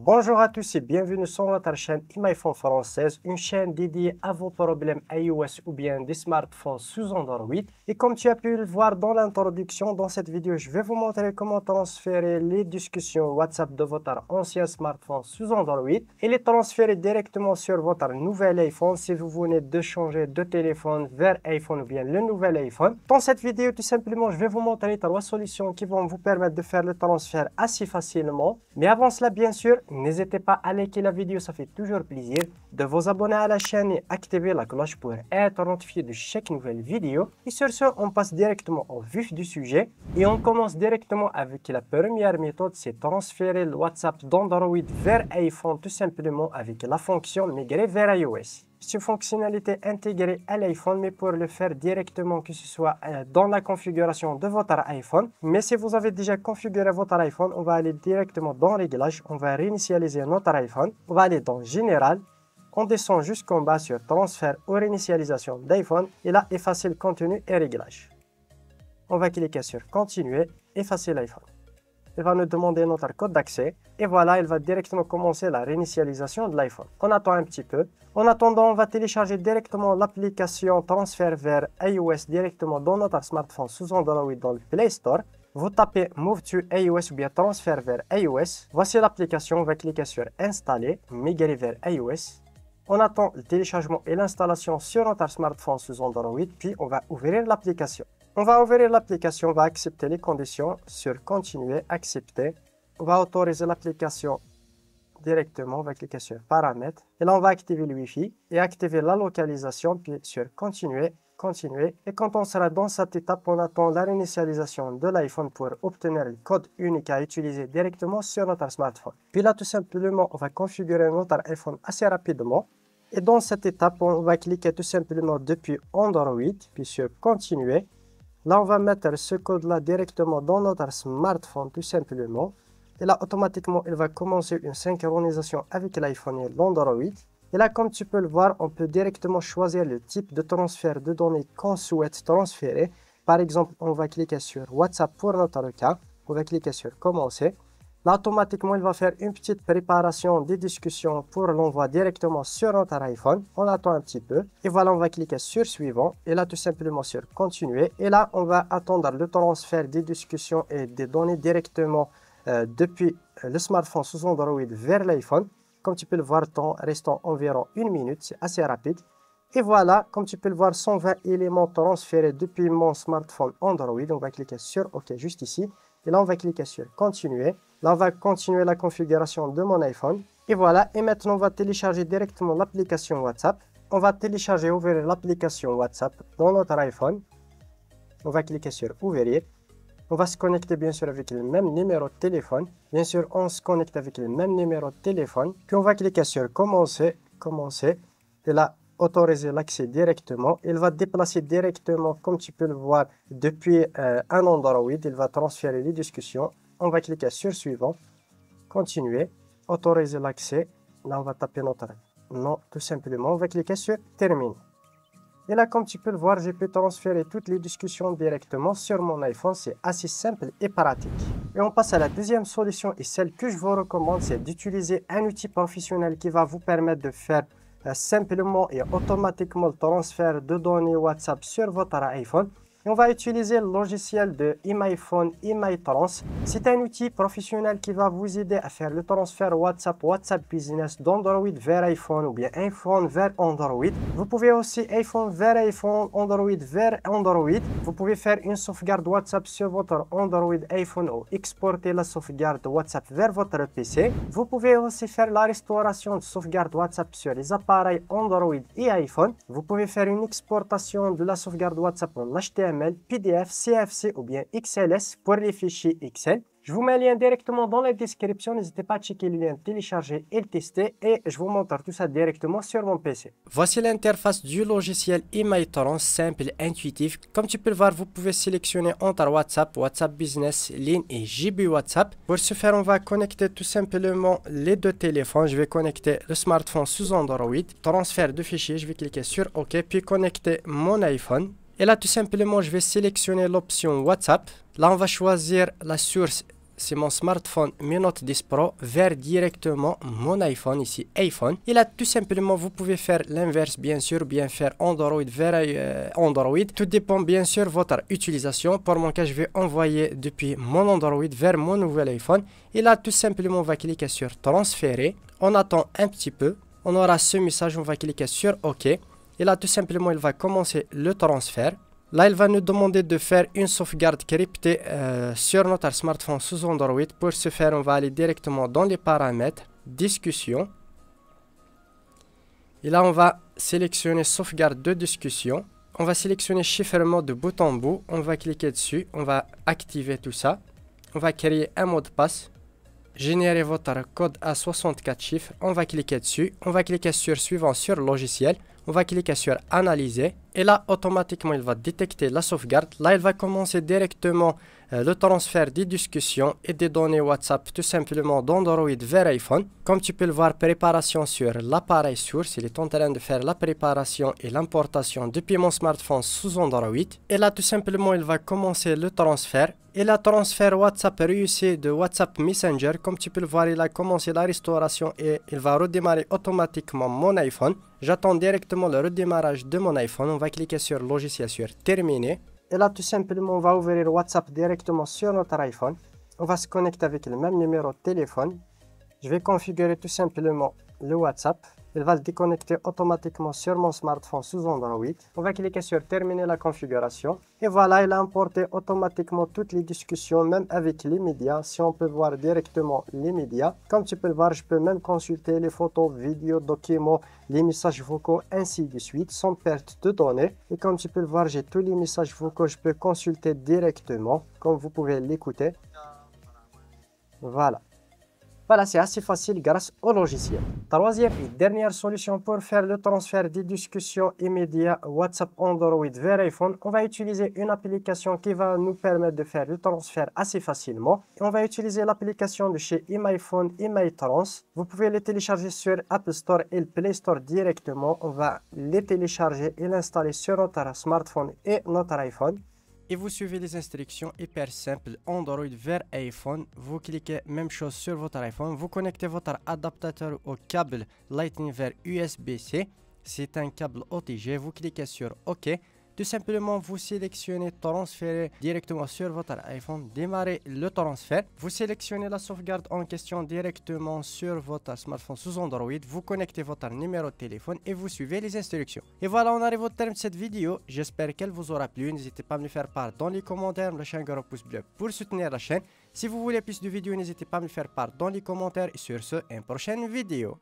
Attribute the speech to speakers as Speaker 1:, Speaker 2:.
Speaker 1: Bonjour à tous et bienvenue sur notre chaîne iMyPhone française, une chaîne dédiée à vos problèmes iOS ou bien des smartphones sous Android. Et comme tu as pu le voir dans l'introduction, dans cette vidéo, je vais vous montrer comment transférer les discussions WhatsApp de votre ancien smartphone sous Android et les transférer directement sur votre nouvel iPhone si vous venez de changer de téléphone vers iPhone ou bien le nouvel iPhone. Dans cette vidéo, tout simplement, je vais vous montrer 3 solutions qui vont vous permettre de faire le transfert assez facilement. Mais avant cela, bien sûr, n'hésitez pas à liker la vidéo, ça fait toujours plaisir, de vous abonner à la chaîne et activer la cloche pour être notifié de chaque nouvelle vidéo. Et sur ce, on passe directement au vif du sujet et on commence directement avec la première méthode, c'est transférer le WhatsApp d'Android vers iPhone tout simplement avec la fonction migrer vers iOS. C'est une fonctionnalité intégrée à l'iPhone, mais pour le faire directement, que ce soit dans la configuration de votre iPhone. Mais si vous avez déjà configuré votre iPhone, on va aller directement dans Réglages, on va réinitialiser notre iPhone, on va aller dans Général, on descend jusqu'en bas sur Transfert ou réinitialisation d'iPhone, et là, effacer le contenu et Réglages. On va cliquer sur Continuer, effacer l'iPhone. Il va nous demander notre code d'accès et voilà, il va directement commencer la réinitialisation de l'iPhone. On attend un petit peu. En attendant, on va télécharger directement l'application Transfert vers iOS directement dans notre smartphone sous Android dans le Play Store. Vous tapez Move to iOS ou bien Transfert vers iOS. Voici l'application, on va cliquer sur Installer, migrer vers iOS. On attend le téléchargement et l'installation sur notre smartphone sous Android, puis on va ouvrir l'application. On va ouvrir l'application, on va accepter les conditions sur Continuer, Accepter. On va autoriser l'application directement, on va cliquer sur Paramètres. Et là, on va activer le Wi-Fi et activer la localisation, puis sur Continuer, Continuer. Et quand on sera dans cette étape, on attend la réinitialisation de l'iPhone pour obtenir le code unique à utiliser directement sur notre smartphone. Puis là, tout simplement, on va configurer notre iPhone assez rapidement. Et dans cette étape, on va cliquer tout simplement depuis Android, puis sur Continuer. Là, on va mettre ce code-là directement dans notre smartphone, tout simplement. Et là, automatiquement, il va commencer une synchronisation avec l'iPhone et l'Android. Et là, comme tu peux le voir, on peut directement choisir le type de transfert de données qu'on souhaite transférer. Par exemple, on va cliquer sur WhatsApp pour notre cas. On va cliquer sur Commencer. Là, automatiquement, il va faire une petite préparation des discussions pour l'envoi directement sur notre iPhone. On attend un petit peu. Et voilà, on va cliquer sur Suivant. Et là, tout simplement sur Continuer. Et là, on va attendre le transfert des discussions et des données directement depuis le smartphone sous Android vers l'iPhone. Comme tu peux le voir, temps restant environ 1 minute. C'est assez rapide. Et voilà, comme tu peux le voir, 120 éléments transférés depuis mon smartphone Android. On va cliquer sur OK juste ici. Et là, on va cliquer sur Continuer. Là, on va continuer la configuration de mon iPhone. Et voilà. Et maintenant, on va télécharger directement l'application WhatsApp. On va télécharger et ouvrir l'application WhatsApp dans notre iPhone. On va cliquer sur Ouvrir. On va se connecter bien sûr avec le même numéro de téléphone. Bien sûr, on se connecte avec le même numéro de téléphone. Puis, on va cliquer sur Commencer. Commencer. Et là, autoriser l'accès directement. Il va déplacer directement, comme tu peux le voir, depuis un Android. Il va transférer les discussions. On va cliquer sur Suivant, Continuer, autoriser l'accès. Là, on va taper notre nom, tout simplement. On va cliquer sur Terminer. Et là, comme tu peux le voir, j'ai pu transférer toutes les discussions directement sur mon iPhone. C'est assez simple et pratique. Et on passe à la deuxième solution et celle que je vous recommande, c'est d'utiliser un outil professionnel qui va vous permettre de faire simplement et automatiquement le transfert de données WhatsApp sur votre iPhone. Et on va utiliser le logiciel de iMyPhone iMyTrans. C'est un outil professionnel qui va vous aider à faire le transfert WhatsApp Business d'Android vers iPhone ou bien iPhone vers Android. Vous pouvez aussi iPhone vers iPhone, Android vers Android. Vous pouvez faire une sauvegarde WhatsApp sur votre Android iPhone ou exporter la sauvegarde WhatsApp vers votre PC. Vous pouvez aussi faire la restauration de sauvegarde WhatsApp sur les appareils Android et iPhone. Vous pouvez faire une exportation de la sauvegarde WhatsApp en HTML, PDF, CFC ou bien XLS pour les fichiers Excel. Je vous mets le lien directement dans la description. N'hésitez pas à checker le lien, télécharger et le tester. Et je vous montre tout ça directement sur mon PC. Voici l'interface du logiciel iMyTrans, simple et intuitif. Comme tu peux le voir, vous pouvez sélectionner entre WhatsApp, WhatsApp Business, Ligne et GB WhatsApp. Pour ce faire, on va connecter tout simplement les deux téléphones. Je vais connecter le smartphone sous Android. Transfert de fichiers, je vais cliquer sur OK, puis connecter mon iPhone. Et là, tout simplement, je vais sélectionner l'option WhatsApp. Là, on va choisir la source c'est mon smartphone Mi Note 10 Pro vers directement mon iPhone, ici iPhone. Et là, tout simplement, vous pouvez faire l'inverse, bien sûr, bien faire Android vers Android. Tout dépend, bien sûr, de votre utilisation. Pour mon cas, je vais envoyer depuis mon Android vers mon nouvel iPhone. Et là, tout simplement, on va cliquer sur transférer. On attend un petit peu. On aura ce message, on va cliquer sur OK. Et là, tout simplement, il va commencer le transfert. Là, il va nous demander de faire une sauvegarde cryptée sur notre smartphone sous Android. Pour ce faire, on va aller directement dans les paramètres, discussion. Et là, on va sélectionner sauvegarde de discussion. On va sélectionner chiffrement de bout en bout. On va cliquer dessus. On va activer tout ça. On va créer un mot de passe. Générer votre code à 64 chiffres. On va cliquer dessus. On va cliquer sur suivant sur logiciel. On va cliquer sur analyser. Et là, automatiquement, il va détecter la sauvegarde. Là, il va commencer directement le transfert des discussions et des données WhatsApp tout simplement d'Android vers iPhone. Comme tu peux le voir, préparation sur l'appareil source. Il est en train de faire la préparation et l'importation depuis mon smartphone sous Android. Et là, tout simplement, il va commencer le transfert. Et la transfert WhatsApp réussi de WhatsApp Messenger. Comme tu peux le voir, il a commencé la restauration et il va redémarrer automatiquement mon iPhone. J'attends directement le redémarrage de mon iPhone. On va cliquer sur logiciel sur terminer. Et là, tout simplement, on va ouvrir WhatsApp directement sur notre iPhone. On va se connecter avec le même numéro de téléphone. Je vais configurer tout simplement le WhatsApp. Il va le déconnecter automatiquement sur mon smartphone sous Android. On va cliquer sur terminer la configuration. Et voilà, il a importé automatiquement toutes les discussions, même avec les médias. Si on peut voir directement les médias. Comme tu peux le voir, je peux même consulter les photos, vidéos, documents, les messages vocaux, ainsi de suite, sans perte de données. Et comme tu peux le voir, j'ai tous les messages vocaux, je peux consulter directement, comme vous pouvez l'écouter. Voilà. Voilà, c'est assez facile grâce au logiciel. Troisième et dernière solution pour faire le transfert des discussions immédiates WhatsApp Android vers iPhone, on va utiliser une application qui va nous permettre de faire le transfert assez facilement. Et on va utiliser l'application de chez iMyPhone, iMyTrans. Vous pouvez les télécharger sur Apple Store et le Play Store directement. On va les télécharger et l'installer sur notre smartphone et notre iPhone. Et vous suivez les instructions hyper simples, Android vers iPhone. Vous cliquez même chose sur votre iPhone. Vous connectez votre adaptateur au câble Lightning vers USB-C. C'est un câble OTG. Vous cliquez sur OK. Tout simplement, vous sélectionnez transférer directement sur votre iPhone, démarrer le transfert. Vous sélectionnez la sauvegarde en question directement sur votre smartphone sous Android. Vous connectez votre numéro de téléphone et vous suivez les instructions. Et voilà, on arrive au terme de cette vidéo. J'espère qu'elle vous aura plu. N'hésitez pas à me le faire part dans les commentaires. Lâchez un gros pouce bleu pour soutenir la chaîne. Si vous voulez plus de vidéos, n'hésitez pas à me le faire part dans les commentaires. Et sur ce, à une prochaine vidéo.